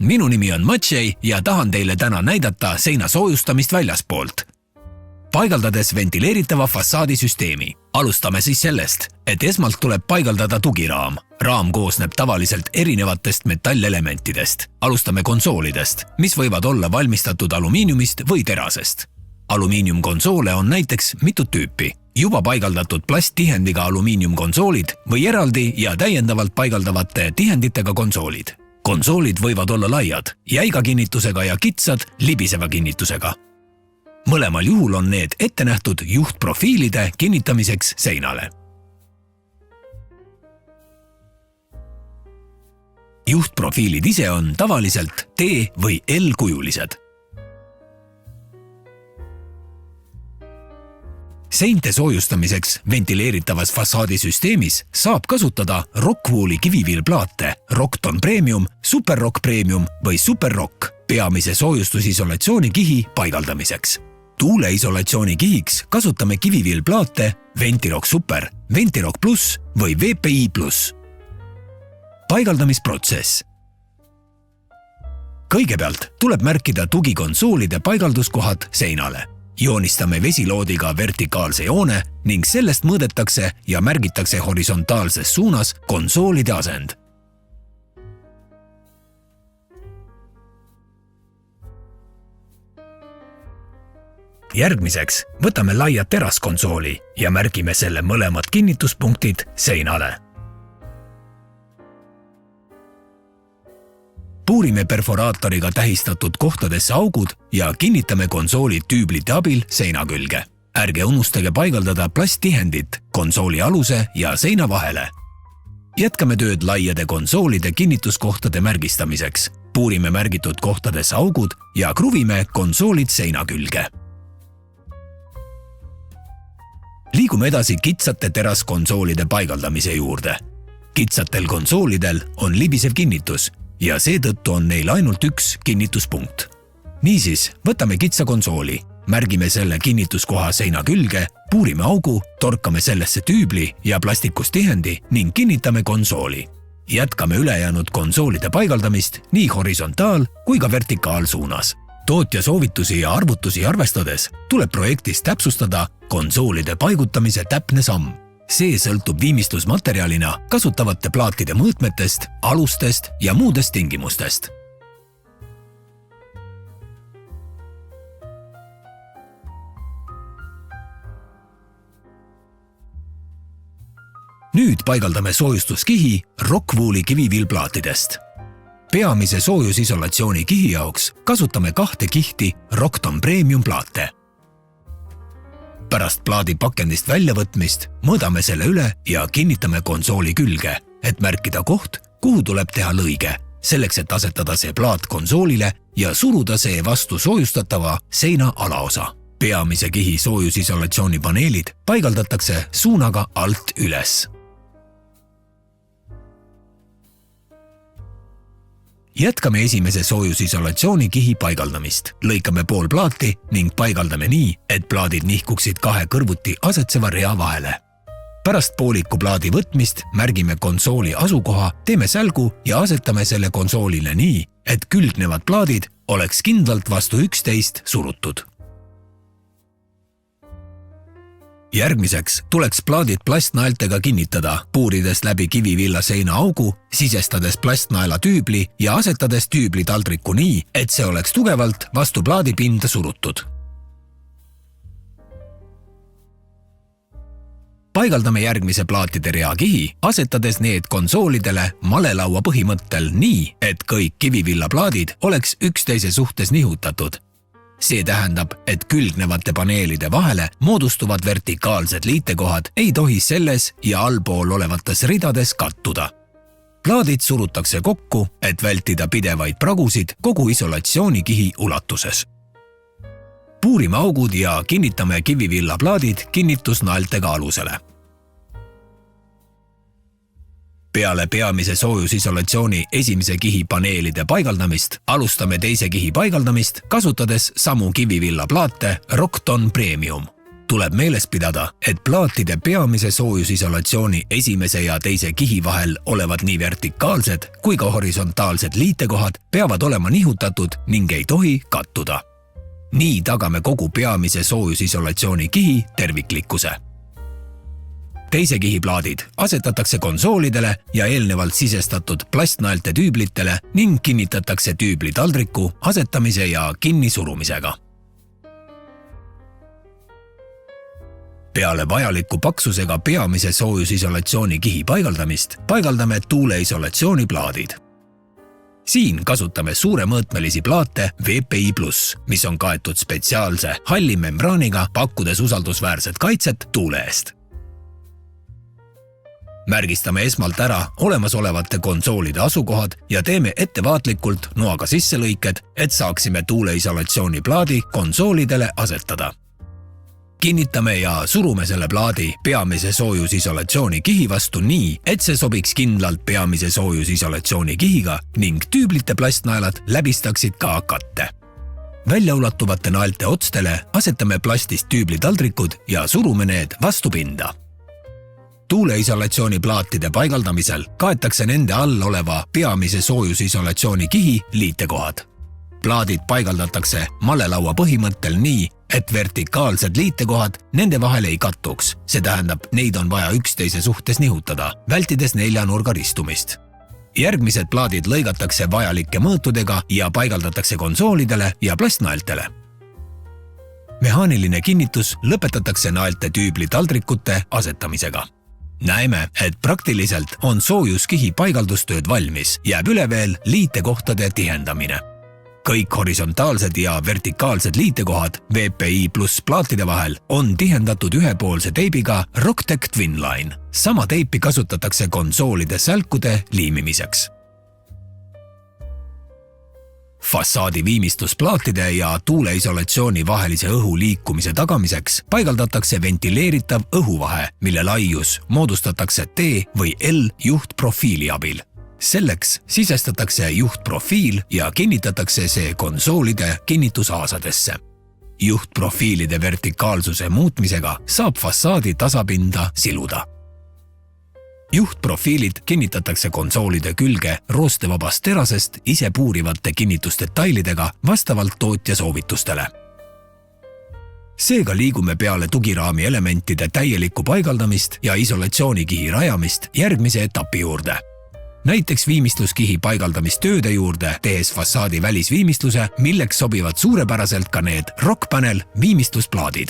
Minu nimi on Maciej ja tahan teile täna näidata seina soojustamist väljaspoolt. Paigaldades ventileeritava fassaadisüsteemi. Alustame siis sellest, et esmalt tuleb paigaldada tugiraam. Raam koosneb tavaliselt erinevatest metallelementidest. Alustame konsoolidest, mis võivad olla valmistatud alumiiniumist või terasest. Alumiiniumkonsoole on näiteks mitut tüüpi. Juba paigaldatud plasttihendiga alumiiniumkonsoolid või eraldi ja täiendavalt paigaldavate tihenditega konsoolid. Konsoolid võivad olla laiad, jäiga kinnitusega ja kitsad libiseva kinnitusega. Mõlemal juhul on need ette nähtud juhtprofiilide kinnitamiseks seinale. Juhtprofiilid ise on tavaliselt T- või L-kujulised. Seinte soojustamiseks ventileeritavas fassaadisüsteemis saab kasutada Rockwooli kivivilplaate Rockton Premium, Superrock Premium või Superrock peamise soojustusisolatsiooni kihi paigaldamiseks. Tuuleisolatsiooni kihiks kasutame kivivilplaate Ventirock Super, Ventirock Plus või VPI Plus. Paigaldamisprotsess. Kõigepealt tuleb märkida tugikonsoolide paigalduskohad seinale. Joonistame vesiloodiga vertikaalse joone ning sellest mõõdetakse ja märgitakse horisontaalses suunas konsoolide asend. Järgmiseks võtame laia teraskonsooli ja märgime selle mõlemad kinnituspunktid seinale. Puurime perforaatoriga tähistatud kohtadesse augud ja kinnitame konsooli tüüblite abil seina külge. Ärge unustage paigaldada plasttihendit konsooli aluse ja seina vahele. Jätkame tööd laiade konsoolide kinnituskohtade märgistamiseks. Puurime märgitud kohtadesse augud ja kruvime konsoolid seina külge. Liigume edasi kitsate teraskonsoolide paigaldamise juurde. Kitsatel konsoolidel on libisev kinnitus ja seetõttu on neil ainult üks kinnituspunkt. Niisiis, võtame kitsa konsooli, märgime selle kinnituskoha seina külge, puurime augu, torkame sellesse tüübli ja plastikust tihendi ning kinnitame konsooli. Jätkame ülejäänud konsoolide paigaldamist nii horisontaal- kui ka vertikaalsuunas. Tootja soovitusi ja arvutusi arvestades tuleb projektis täpsustada konsoolide paigutamise täpne samm. See sõltub viimistlusmaterjalina kasutavate plaatide mõõtmetest, alustest ja muudest tingimustest. Nüüd paigaldame soojustuskihi Rockwooli kivivilplaatidest. Peamise soojusisolatsiooni kihi jaoks kasutame 2 kihti Rockton Premium plaate. Pärast plaadi pakendist väljavõtmist mõõdame selle üle ja kinnitame konsooli külge, et märkida koht, kuhu tuleb teha lõige, selleks et asetada see plaat konsoolile ja suruda see vastu soojustatava seina alaosa. Peamise kihi soojusisolatsiooni paneelid paigaldatakse suunaga alt üles. Jätkame esimese soojusisolatsiooni kihi paigaldamist. Lõikame pool plaati ning paigaldame nii, et plaadid nihkuksid 2 kõrvuti asetseva rea vahele. Pärast pooliku plaadi võtmist märgime konsooli asukoha, teeme sälgu ja asetame selle konsoolile nii, et külgnevad plaadid oleks kindlalt vastu 11 surutud. Järgmiseks tuleks plaadid plastnaeltega kinnitada, puurides läbi kivivilla seina augu, sisestades plastnaela tüübli ja asetades tüübli taldriku nii, et see oleks tugevalt vastu plaadi pinda surutud. Paigaldame järgmise plaatide rea kihi, asetades need konsoolidele malelaua põhimõttel nii, et kõik kivivilla plaadid oleks üksteise suhtes nihutatud. See tähendab, et külgnevate paneelide vahele moodustuvad vertikaalsed liitekohad ei tohi selles ja allpool olevates ridades kattuda. Plaadid surutakse kokku, et vältida pidevaid pragusid kogu isolatsioonikihi ulatuses. Puurime augud ja kinnitame kivivilla plaadid kinnitusnaeltega alusele. Peale peamise soojusisolatsiooni esimese kihi paneelide paigaldamist alustame teise kihi paigaldamist, kasutades samu kivivilla plaate Rockton Premium. Tuleb meeles pidada, et plaatide peamise soojusisolatsiooni esimese ja teise kihi vahel olevad nii vertikaalsed kui ka horisontaalsed liitekohad peavad olema nihutatud ning ei tohi kattuda. Nii tagame kogu peamise soojusisolatsiooni kihi terviklikkuse. Teise kihi plaadid asetatakse konsoolidele ja eelnevalt sisestatud plastnaelte tüüblitele ning kinnitatakse tüübli taldriku asetamise ja kinnisurumisega. Peale vajaliku paksusega peamise soojusisolatsiooni kihi paigaldamist paigaldame tuuleisolatsiooni plaadid. Siin kasutame suuremõõtmelisi plaate VPI+, mis on kaetud spetsiaalse halli membraaniga, pakkudes usaldusväärset kaitset tuule eest. Märgistame esmalt ära olemasolevate konsoolide asukohad ja teeme ettevaatlikult noaga sisselõiked, et saaksime tuuleisolatsiooni plaadi konsoolidele asetada. Kinnitame ja surume selle plaadi peamise soojusisolatsiooni kihi vastu nii, et see sobiks kindlalt peamise soojusisolatsiooni kihiga ning tüüblite plastnaelad läbistaksid ka katte. Väljaulatuvate naelte otstele asetame plastist tüüblitaldrikud ja surume need vastu pinda. Tuuleisolatsiooni plaatide paigaldamisel kaetakse nende all oleva peamise soojusisolatsiooni kihi liitekohad. Plaadid paigaldatakse malelaua põhimõttel nii, et vertikaalsed liitekohad nende vahel ei kattuks. See tähendab, neid on vaja üksteise suhtes nihutada, vältides neljanurga ristumist. Järgmised plaadid lõigatakse vajalike mõõtudega ja paigaldatakse konsoolidele ja plastnaeltele. Mehaaniline kinnitus lõpetatakse naelte tüübli taldrikute asetamisega. Näeme, et praktiliselt on soojuskihi paigaldustööd valmis, jääb üle veel liitekohtade tihendamine. Kõik horisontaalsed ja vertikaalsed liitekohad VPI+ plaatide vahel on tihendatud ühepoolse teibiga Rocktec Twinline. Sama teipi kasutatakse konsoolide sälkude liimimiseks. Fassaadi viimistlusplaatide ja tuuleisolatsiooni vahelise õhu liikumise tagamiseks paigaldatakse ventileeritav õhuvahe, mille laius moodustatakse T või L juhtprofiili abil. Selleks sisestatakse juhtprofiil ja kinnitatakse see konsoolide kinnitusaasadesse. Juhtprofiilide vertikaalsuse muutmisega saab fassaadi tasapinda siluda. Juhtprofiilid kinnitatakse konsoolide külge roostevabast terasest ise puurivate kinnitusdetailidega vastavalt tootja soovitustele. Seega liigume peale tugiraami elementide täielikku paigaldamist ja isolatsioonikihi rajamist järgmise etapi juurde. Näiteks viimistluskihi paigaldamistööde juurde tehes fassaadi välisviimistluse, milleks sobivad suurepäraselt ka need Rockpanel viimistlusplaadid.